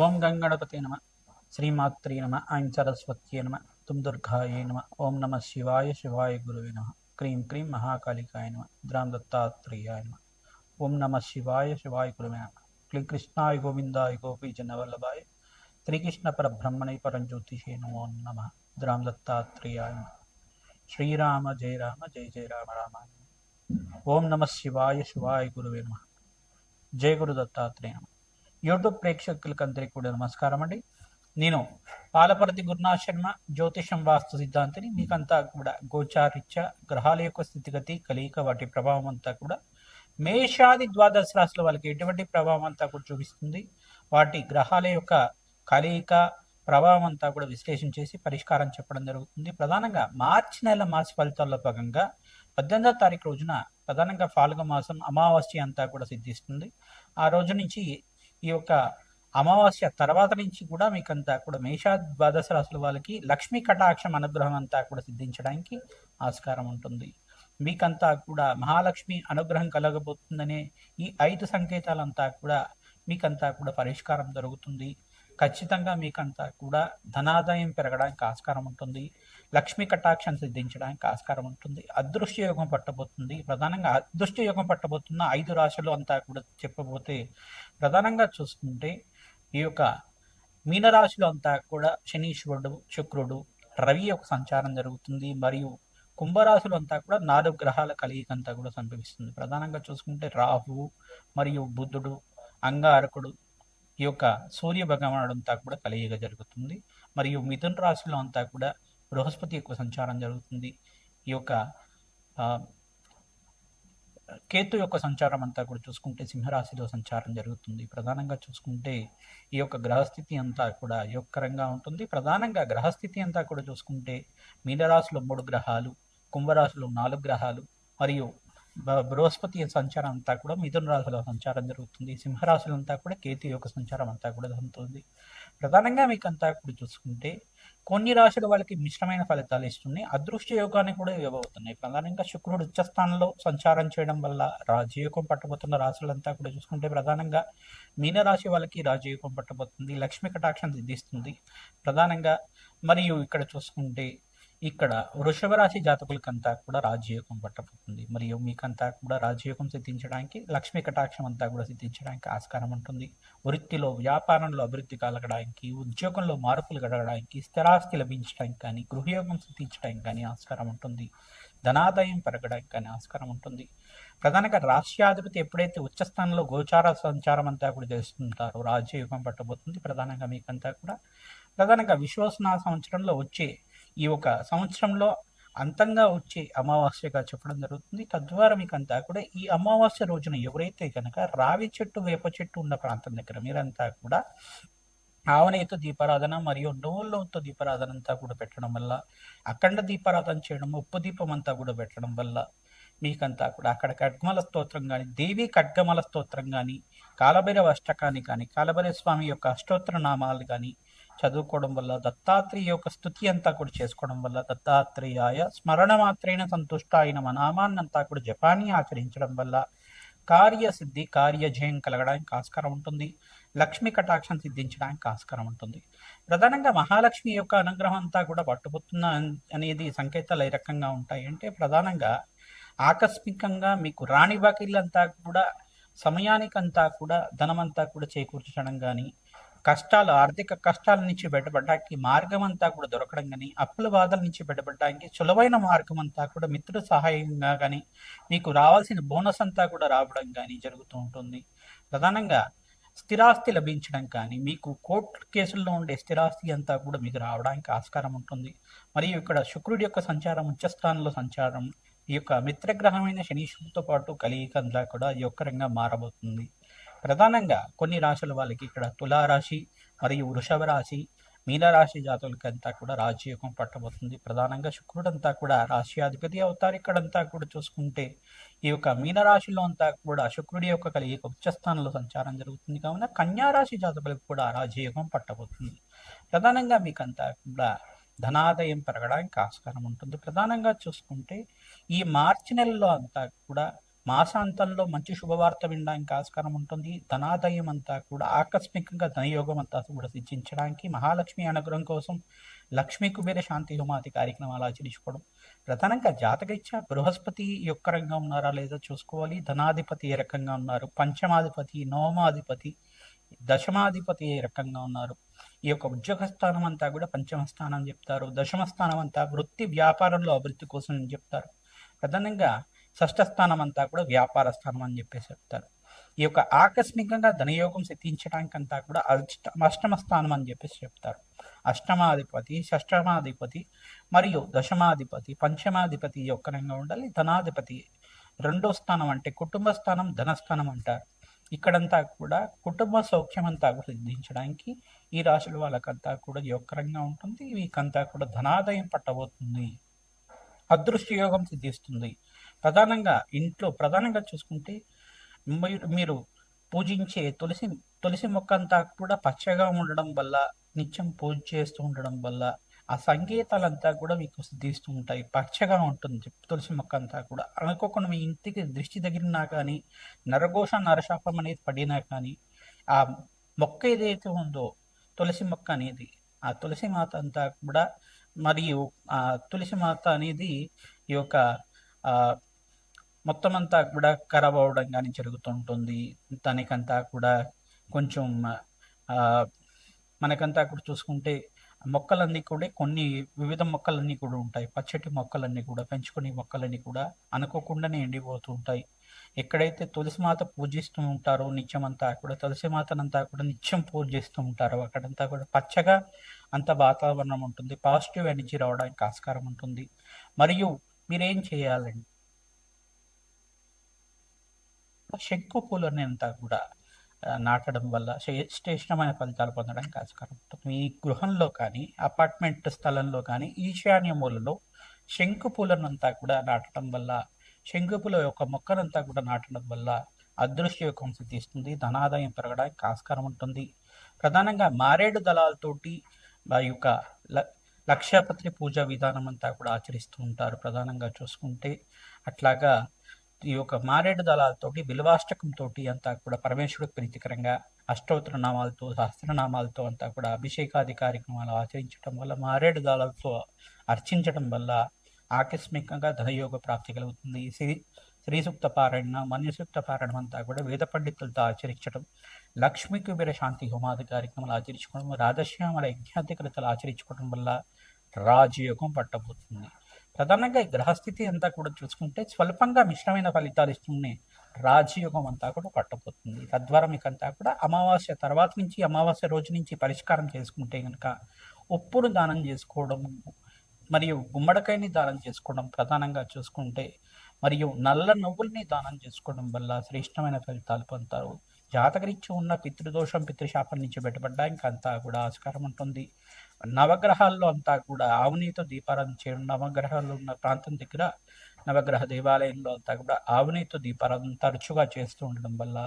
ఓం గంగణపతే నమ శ్రీమాత్రే నమ ఐం సరస్వత్యే నమ తుం దుర్గాయే నమ ఓం నమ శివాయ శివాయ గురువే నమ క్రీం క్రీం మహాకాళికాయ నమ ద్రాం దత్తాత్రేయాయ నమ ఓం నమ శివాయ శివాయ గురువే నమ క్లీం కృష్ణాయ గోవిందాయ గోపీజనవల్లభాయ శ్రీకృష్ణ పరబ్రహ్మణే పరంజ్యోతిషే నమో నమ ద్రాం దత్తాత్రేయాయ నమ శ్రీరామ జయ రామ జయ జయ రామ రామ. ఓం నమ శివాయ శివాయ గురువే నమ. జయ గురు దత్తాత్రేయ నమ. యూట్యూబ్ ప్రేక్షకులకు అందరికీ కూడా నమస్కారం అండి. నేను పాలపర్తి గురునాథ్ శర్మ, జ్యోతిషం వాస్తు సిద్ధాంతిని. మీకంతా కూడా గోచారిత్య గ్రహాల యొక్క స్థితిగతి కలయిక వాటి ప్రభావం అంతా కూడా మేషాది ద్వాదశ రాశుల వాళ్ళకి ఎటువంటి ప్రభావం అంతా కూడా చూపిస్తుంది, వాటి గ్రహాల యొక్క కలయిక ప్రభావం అంతా కూడా విశ్లేషణ చేసి పరిష్కారం చెప్పడం జరుగుతుంది. ప్రధానంగా మార్చి నెల మాస ఫలితాల్లో భాగంగా 18వ తారీఖు రోజున ప్రధానంగా ఫాల్గ మాసం అమావాస్య అంతా కూడా సిద్ధిస్తుంది. ఆ రోజు నుంచి ఈ యొక్క అమావాస్య తర్వాత నుంచి కూడా మీకంతా కూడా మేషా ద్వాదశ రాశుల వాళ్ళకి లక్ష్మీ కటాక్షం అనుగ్రహం అంతా కూడా సిద్ధించడానికి ఆస్కారం ఉంటుంది. మీకంతా కూడా మహాలక్ష్మి అనుగ్రహం కలగబోతుందనే ఈ 5 సంకేతాలంతా కూడా మీకంతా కూడా పరిష్కారం జరుగుతుంది. ఖచ్చితంగా మీకంతా కూడా ధనాదాయం పెరగడానికి ఆస్కారం ఉంటుంది. లక్ష్మీ కటాక్షం సిద్ధించడానికి ఆస్కారం ఉంటుంది. అదృష్ట యోగం పట్టబోతుంది. ప్రధానంగా అదృష్ట యోగం పట్టబోతున్న 5 రాశులు అంతా కూడా చెప్పబోతే ప్రధానంగా చూసుకుంటే ఈ యొక్క మీనరాశిలో అంతా కూడా శనీశ్వరుడు, శుక్రుడు, రవి యొక్క సంచారం జరుగుతుంది. మరియు కుంభరాశులు అంతా కూడా 4 గ్రహాల కలయిక అంతా కూడా సంభవిస్తుంది. ప్రధానంగా చూసుకుంటే రాహువు మరియు బుధుడు, అంగారకుడు, ఈ యొక్క సూర్య భగవానుడు అంతా కూడా కలయిక జరుగుతుంది. మరియు మిథున రాశిలో అంతా కూడా బృహస్పతి యొక్క సంచారం జరుగుతుంది. ఈ యొక్క కేతు యొక్క సంచారం అంతా కూడా చూసుకుంటే సింహరాశిలో సంచారం జరుగుతుంది. ప్రధానంగా చూసుకుంటే ఈ యొక్క గ్రహస్థితి అంతా కూడా యోగకరంగా ఉంటుంది. ప్రధానంగా గ్రహస్థితి అంతా కూడా చూసుకుంటే మీనరాశిలో 3 గ్రహాలు, కుంభరాశిలో 4 గ్రహాలు మరియు బృహస్పతి సంచారం అంతా కూడా మిథున రాశిలో సంచారం జరుగుతుంది. సింహరాశులు అంతా కూడా కేతు యొక్క సంచారం అంతా కూడా జరుగుతుంది. ప్రధానంగా మీకు అంతా కూడా చూసుకుంటే కొన్ని రాశుల వాళ్ళకి మిశ్రమైన ఫలితాలు ఇస్తున్నాయి, అదృష్ట యోగాన్ని కూడా ఇవ్వబోతున్నాయి. ప్రధానంగా శుక్రుడు ఉచ్చస్థానంలో సంచారం చేయడం వల్ల రాజయోగం పట్టబోతున్న రాశులంతా కూడా చూసుకుంటే ప్రధానంగా మీనరాశి వాళ్ళకి రాజయోగం పట్టబోతుంది, లక్ష్మీ కటాక్షం సిద్ధిస్తుంది ప్రధానంగా. మరియు ఇక్కడ చూసుకుంటే ఇక్కడ వృషభ రాశి జాతకులకంతా కూడా రాజయోగం పట్టబోతుంది. మరియు మీకంతా కూడా రాజయోగం సిద్ధించడానికి, లక్ష్మీ కటాక్షం అంతా కూడా సిద్ధించడానికి ఆస్కారం ఉంటుంది. వృత్తిలో వ్యాపారంలో అభివృద్ధి కలగడానికి, ఉద్యోగంలో మార్పులు కలగడానికి, స్థిరాస్తి లభించడానికి కానీ, గృహయోగం సిద్ధించడానికి కానీ ఆస్కారం ఉంటుంది. ధనాదాయం పెరగడానికి కానీ ఆస్కారం ఉంటుంది. ప్రధానంగా రాష్ట్రాధిపతి ఎప్పుడైతే ఉచ్చస్థానంలో గోచార సంచారం అంతా కూడా చేస్తుంటారో రాజయోగం పట్టబోతుంది. ప్రధానంగా మీకంతా కూడా ప్రధానంగా విశ్వసన సంవత్సరంలో వచ్చే ఈ ఒక సంవత్సరంలో అంతంగా వచ్చే అమావాస్యగా చెప్పడం జరుగుతుంది. తద్వారా మీకంతా కూడా ఈ అమావాస్య రోజున ఎవరైతే కనుక రావి చెట్టు, వేప చెట్టు ఉన్న ప్రాంతం దగ్గర మీరంతా కూడా ఆవనేతో దీపారాధన మరియు నువ్వులతో దీపారాధన అంతా కూడా పెట్టడం వల్ల, అఖండ దీపారాధన చేయడం, ఉప్పు దీపం అంతా కూడా పెట్టడం వల్ల మీకంతా కూడా అక్కడ ఖడ్గమల స్తోత్రం కానీ, దేవి ఖడ్గమల స్తోత్రం కానీ, కాలభైరవ అష్టకాన్ని కానీ, కాలభైరవ స్వామి యొక్క అష్టోత్తర నామాలు కానీ చదువుకోవడం వల్ల, దత్తాత్రేయ యొక్క స్తుతి అంతా కూడా చేసుకోవడం వల్ల, దత్తాత్రేయాయ స్మరణ మాత్రైన సంతుష్టాయ నమ నామాన్ని అంతా కూడా జపాన్ని ఆచరించడం వల్ల కార్యసిద్ధి, కార్యజయం కలగడానికి ఆస్కారం ఉంటుంది. లక్ష్మీ కటాక్షం సిద్ధించడానికి ఆస్కారం ఉంటుంది. ప్రధానంగా మహాలక్ష్మి యొక్క అనుగ్రహం అంతా కూడా పట్టుబోతున్న అనేది సంకేతాలు ఏ రకంగా ఉంటాయి అంటే ప్రధానంగా ఆకస్మికంగా మీకు రాణి బాకీలంతా కూడా సమయానికంతా కూడా ధనమంతా కూడా చేకూర్చడం కానీ, కష్టాలు, ఆర్థిక కష్టాల నుంచి బయటపడడానికి మార్గం అంతా కూడా దొరకడం కానీ, అప్పుల బాధల నుంచి బయటపడడానికి సులువైన మార్గం అంతా కూడా మిత్రుల సహాయంగా కానీ, మీకు రావాల్సిన బోనస్ అంతా కూడా రావడం కానీ జరుగుతూ ఉంటుంది. ప్రధానంగా స్థిరాస్తి లభించడం కానీ, మీకు కోర్టు కేసుల్లో ఉండే స్థిరాస్తి అంతా కూడా మీకు రావడానికి ఆస్కారం ఉంటుంది. మరియు ఇక్కడ శుక్రుడి యొక్క సంచారం, ఉచ్చస్థానంలో సంచారం ఈ యొక్క మిత్రగ్రహమైన శనీశ్వరుడితో పాటు కలయిక అంతా కూడా యోగకరంగా మారబోతుంది. ప్రధానంగా కొన్ని రాశుల వాళ్ళకి ఇక్కడ తులారాశి మరియు వృషభ రాశి, మీనరాశి జాతులకంతా కూడా రాజయోగం పట్టబోతుంది. ప్రధానంగా శుక్రుడంతా కూడా రాశ్యాధిపతి అవుతారు. ఇక్కడంతా కూడా చూసుకుంటే ఈ యొక్క మీనరాశిలో అంతా కూడా శుక్రుడి యొక్క కలయిక ఉచ్చస్థానంలో సంచారం జరుగుతుంది. కావున కన్యారాశి జాతకులకు కూడా రాజయోగం పట్టబోతుంది. ప్రధానంగా మీకంతా కూడా ధనాదాయం పెరగడానికి ఆస్కారం ఉంటుంది. ప్రధానంగా చూసుకుంటే ఈ మార్చి నెలలో అంతా కూడా మాసాంతంలో మంచి శుభవార్త వినడానికి ఆస్కారం ఉంటుంది. ధనాదాయం అంతా కూడా ఆకస్మికంగా ధనయోగం అంతా కూడా సిద్ధించడానికి మహాలక్ష్మి అనుగ్రహం కోసం లక్ష్మీ కుబేర శాంతి హోమాది కార్యక్రమాలు ఆచరించుకోవడం. ప్రధానంగా జాతకరీత్యా బృహస్పతి యొక్క రకంగా ఉన్నారా లేదా చూసుకోవాలి. ధనాధిపతి ఏ రకంగా ఉన్నారు, పంచమాధిపతి, నవమాధిపతి, దశమాధిపతి ఏ రకంగా ఉన్నారు. ఈ యొక్క ఉద్యోగ స్థానం అంతా కూడా పంచమ స్థానం చెప్తారు. దశమ స్థానం అంతా వృత్తి వ్యాపారంలో అభివృద్ధి కోసం చెప్తారు. ప్రధానంగా షష్ఠ స్థానం అంతా కూడా వ్యాపార స్థానం అని చెప్పేసి చెప్తారు. ఈ యొక్క ఆకస్మికంగా ధనయోగం సిద్ధించడానికి అంతా కూడా అష్టమ స్థానం అని చెప్పేసి చెప్తారు. అష్టమాధిపతి, షష్టమాధిపతి మరియు దశమాధిపతి, పంచమాధిపతి యొక్క రంగా ఉండాలి. ధనాధిపతి రెండో స్థానం అంటే కుటుంబ స్థానం, ధనస్థానం అంటారు. ఇక్కడంతా కూడా కుటుంబ సౌఖ్యం అంతా కూడా సిద్ధించడానికి ఈ రాశుల వాళ్ళకంతా కూడా యొక్కరంగా ఉంటుంది. వీకంతా కూడా ధనాదాయం పట్టబోతుంది. అదృష్ట యోగం సిద్ధిస్తుంది. ప్రధానంగా చూసుకుంటే మీరు పూజించే తులసి మొక్క అంతా కూడా పచ్చగా ఉండడం వల్ల, నిత్యం పూజ చేస్తూ ఉండడం వల్ల ఆ సంకేతాలంతా కూడా మీకు సిద్ధిస్తూ ఉంటాయి. పచ్చగా ఉంటుంది తులసి మొక్క అంతా కూడా. అనుకోకుండా మీ ఇంటికి దృష్టి తగిలినా కానీ, నరఘోష నరశాపం అనేది పడినా కానీ, ఆ మొక్క ఏదైతే ఉందో తులసి మొక్క అనేది, ఆ తులసి మాత అంతా కూడా, మరియు ఆ తులసి మాత అనేది ఈ యొక్క మొత్తం అంతా కూడా ఖరాబ్ అవ్వడం కానీ జరుగుతుంటుంది. దానికంతా కూడా కొంచెం మనకంతా కూడా చూసుకుంటే మొక్కలన్నీ కూడా కొన్ని వివిధ మొక్కలన్నీ కూడా ఉంటాయి. పచ్చటి మొక్కలన్నీ కూడా, పెంచుకునే మొక్కలన్నీ కూడా అనుకోకుండానే ఎండిపోతూ ఉంటాయి. ఎక్కడైతే తులసి మాత పూజిస్తూ ఉంటారో నిత్యం అంతా కూడా, తులసి మాతనంతా కూడా నిత్యం పూజిస్తూ ఉంటారో అక్కడంతా కూడా పచ్చగా అంత వాతావరణం ఉంటుంది. పాజిటివ్ ఎనర్జీ రావడానికి ఆస్కారం ఉంటుంది. మరియు మీరేం చేయాలండి, శంకు పూలని అంతా కూడా నాటడం వల్ల శ్రేష్టమైన ఫలితాలు పొందడానికి ఆస్కారం ఉంటుంది. మీ గృహంలో కానీ, అపార్ట్మెంట్ స్థలంలో కానీ ఈశాన్య మూలలో శంకు పూలనంతా కూడా నాటడం వల్ల, శంకు పూల యొక్క మొక్కనంతా కూడా నాటడం వల్ల అదృష్ట యోగం సిద్ధిస్తుంది. ధనాదాయం పెరగడానికి ఆస్కారం ఉంటుంది. ప్రధానంగా మారేడు దళాలతోటి ఆ యొక్క లక్షపత్రి పూజ విధానం అంతా కూడా ఆచరిస్తూ ఉంటారు. ప్రధానంగా చూసుకుంటే అట్లాగా ఈ యొక్క మారేడు దళాలతోటి, బిల్వాష్టకంతో అంతా కూడా పరమేశ్వరుడికి ప్రీతికరంగా అష్టోత్తర నామాలతో, సహస్రనామాలతో అంతా కూడా అభిషేకాది కార్యక్రమాలు ఆచరించడం వల్ల, మారేడు దళాలతో అర్చించడం వల్ల ఆకస్మికంగా ధనయోగ ప్రాప్తి కలుగుతుంది. శ్రీ సూక్త పారాయణ, మన్యసూక్త పారాయణం అంతా కూడా వేద పండితులతో ఆచరించడం, లక్ష్మీ కుబేర శాంతి హోమాది కార్యక్రమాలు ఆచరించుకోవడం, రాధశ్యామల యజ్ఞాధికృతలు ఆచరించుకోవడం వల్ల రాజయోగం పట్టబోతుంది. ప్రధానంగా ఈ గ్రహస్థితి అంతా కూడా చూసుకుంటే స్వల్పంగా మిశ్రమైన ఫలితాలు ఇస్తూనే రాజయోగం అంతా కూడా పట్టబోతుంది. తద్వారా మీకు అంతా కూడా అమావాస్య తర్వాత నుంచి, అమావాస్య రోజు నుంచి పరిష్కారం చేసుకుంటే కనుక ఉప్పును దానం చేసుకోవడం, మరియు గుమ్మడికాయని దానం చేసుకోవడం ప్రధానంగా చూసుకుంటే, మరియు నల్ల నువ్వుల్ని దానం చేసుకోవడం వల్ల శ్రేష్టమైన ఫలితాలు పొందుతారు. జాతకరీత్యా ఉన్న పితృదోషం, పితృశాపం నుంచి బయటపడడానికి అంతా కూడా ఆస్కారం ఉంటుంది. నవగ్రహాల్లో అంతా కూడా ఆవునేతో దీపారాధన చేయడం, నవగ్రహాలు ఉన్న ప్రాంతం దగ్గర నవగ్రహ దేవాలయంలో అంతా కూడా ఆవునేతో దీపారాధన తరచుగా చేస్తూ ఉండడం వల్ల,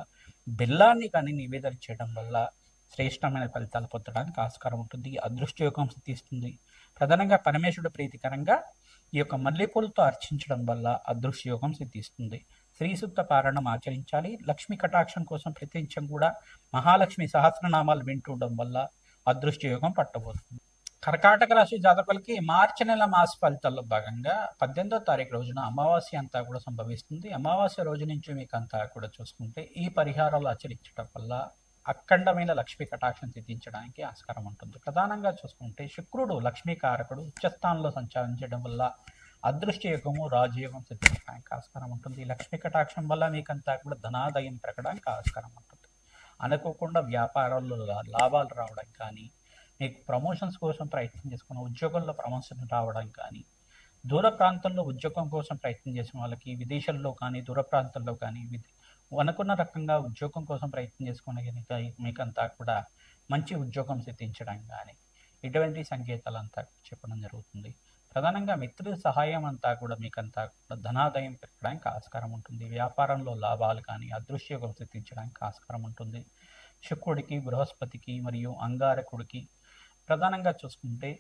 బెల్లాన్ని కానీ నివేదన చేయడం వల్ల శ్రేష్టమైన ఫలితాలు పొందడానికి ఆస్కారం ఉంటుంది. అదృష్టయోగం సిద్ధిస్తుంది. ప్రధానంగా పరమేశ్వరుడు ప్రీతికరంగా ఈ యొక్క మల్లెపూలతో అర్చించడం వల్ల అదృష్టయోగం సిద్ధిస్తుంది. శ్రీ సూక్త పారాయణం ఆచరించాలి. లక్ష్మీ కటాక్షం కోసం ప్రతినిత్యం కూడా మహాలక్ష్మి సహస్రనామాలు వింటుండడం వల్ల అదృష్టయోగం పట్టబోతుంది. కర్కాటక రాశి జాతకులకి మార్చి నెల మాస ఫలితాల్లో భాగంగా 18వ తారీఖు రోజున అమావాస్య అంతా కూడా సంభవిస్తుంది. అమావాస్య రోజు నుంచి మీకు అంతా కూడా చూసుకుంటే ఈ పరిహారాలు ఆచరించడం వల్ల అఖండమైన లక్ష్మీ కటాక్షం సిద్ధించడానికి ఆస్కారం ఉంటుంది. ప్రధానంగా చూసుకుంటే శుక్రుడు లక్ష్మీకారకుడు ఉచ్చస్థానంలో సంచారించడం వల్ల అదృష్ట యోగము, రాజయోగం సిద్ధించడానికి ఆస్కారం ఉంటుంది. లక్ష్మీ కటాక్షం వల్ల మీకంతా కూడా ధనాదాయం పెరగడానికి ఆస్కారం ఉంటుంది. అనుకోకుండా వ్యాపారాల్లో లాభాలు రావడం కానీ, మీకు ప్రమోషన్స్ కోసం ప్రయత్నం చేసుకున్న ఉద్యోగంలో ప్రమోషన్ రావడం కానీ, దూర ప్రాంతంలో ఉద్యోగం కోసం ప్రయత్నం చేసిన వాళ్ళకి విదేశాల్లో కానీ, దూర ప్రాంతాల్లో కానీ అనుకున్న రకంగా ఉద్యోగం కోసం ప్రయత్నం చేసుకునే కనుక మీకంతా కూడా మంచి ఉద్యోగం సిద్ధించడం కానీ, ఇటువంటి సంకేతాలంతా చెప్పడం జరుగుతుంది. ప్రధానంగా మిత్రుల సహాయం అంతా కూడా మీకంతా కూడా ధనాదాయం పెరగడానికి ఆస్కారం ఉంటుంది. వ్యాపారంలో లాభాలు కానీ, అదృష్టయోగం సిద్ధించడానికి ఆస్కారం ఉంటుంది. శుక్రుడికి, బృహస్పతికి మరియు అంగారకుడికి ప్రధానంగా చూసుకుంటే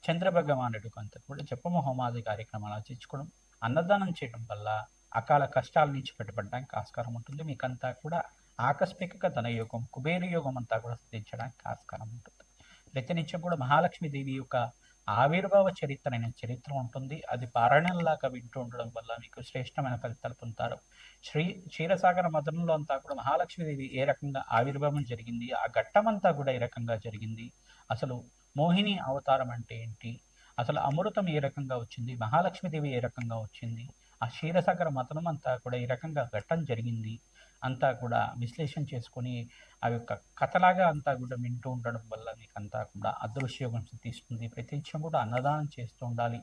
చంద్ర భగవానుడికి అంతా కూడా జపమ హోమాది కార్యక్రమాలు ఆచరించుకోవడం, అన్నదానం చేయడం వల్ల అకాల కష్టాల నుంచి బయటపడడానికి ఆస్కారం ఉంటుంది. మీకంతా కూడా ఆకస్మిక ధనయోగం, కుబేర యోగం అంతా కూడా సిద్ధించడానికి ఆస్కారం ఉంటుంది. ప్రతినిత్యం కూడా మహాలక్ష్మీదేవి యొక్క ఆవిర్భావ చరిత్ర అనే చరిత్ర ఉంటుంది. అది పారాయణంలాగా వింటూ ఉండడం వల్ల మీకు శ్రేష్టమైన ఫలితాలు పొందుతారు. క్షీరసాగర మదనంలో అంతా కూడా మహాలక్ష్మీదేవి ఏ రకంగా ఆవిర్భావం జరిగింది, ఆ ఘట్టమంతా కూడా ఏ రకంగా జరిగింది, అసలు మోహిని అవతారం అంటే ఏంటి, అసలు అమృతం ఏ రకంగా వచ్చింది, మహాలక్ష్మీదేవి ఏ రకంగా వచ్చింది, ఆ క్షీరసాగర మతనం అంతా కూడా ఈ రకంగా ఘట్టం జరిగింది అంతా కూడా విశ్లేషణ చేసుకొని ఆ యొక్క కథలాగా అంతా కూడా వింటూ ఉండడం వల్ల మీకు అంతా కూడా అదృశ్యయోగం సిద్ధిస్తుంది. ప్రతినిత్యం కూడా అన్నదానం చేస్తూ ఉండాలి.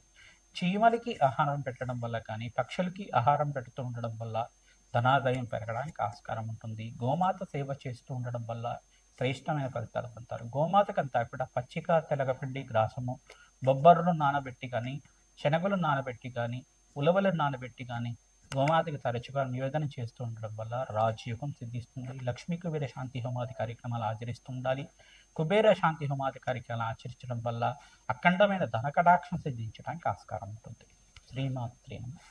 చీమలకి ఆహారం పెట్టడం వల్ల కానీ, పక్షులకి ఆహారం పెడుతూ ఉండడం వల్ల ధనాదాయం పెరగడానికి ఆస్కారం ఉంటుంది. గోమాత సేవ చేస్తూ ఉండడం వల్ల శ్రేష్టమైన ఫలితాలు పొందుతారు. గోమాతకంతా కూడా పచ్చిక తెలగపిండి గ్రాసము, బొబ్బర్లను నానబెట్టి కానీ, శనగలు నానబెట్టి కానీ, ఉలవలను నానబెట్టి కానీ గోమాతకి తరచుగా నివేదన చేస్తూ ఉండడం వల్ల రాజయోగం సిద్ధిస్తుంది. లక్ష్మీ కుబేర శాంతి హోమాది కార్యక్రమాలు ఆచరిస్తూ ఉండాలి. కుబేర శాంతి హోమాది కార్యక్రమాలు ఆచరించడం వల్ల అఖండమైన ధన కటాక్షం సిద్ధించడానికి ఆస్కారం ఉంటుంది. శ్రీమాత్రే నమః.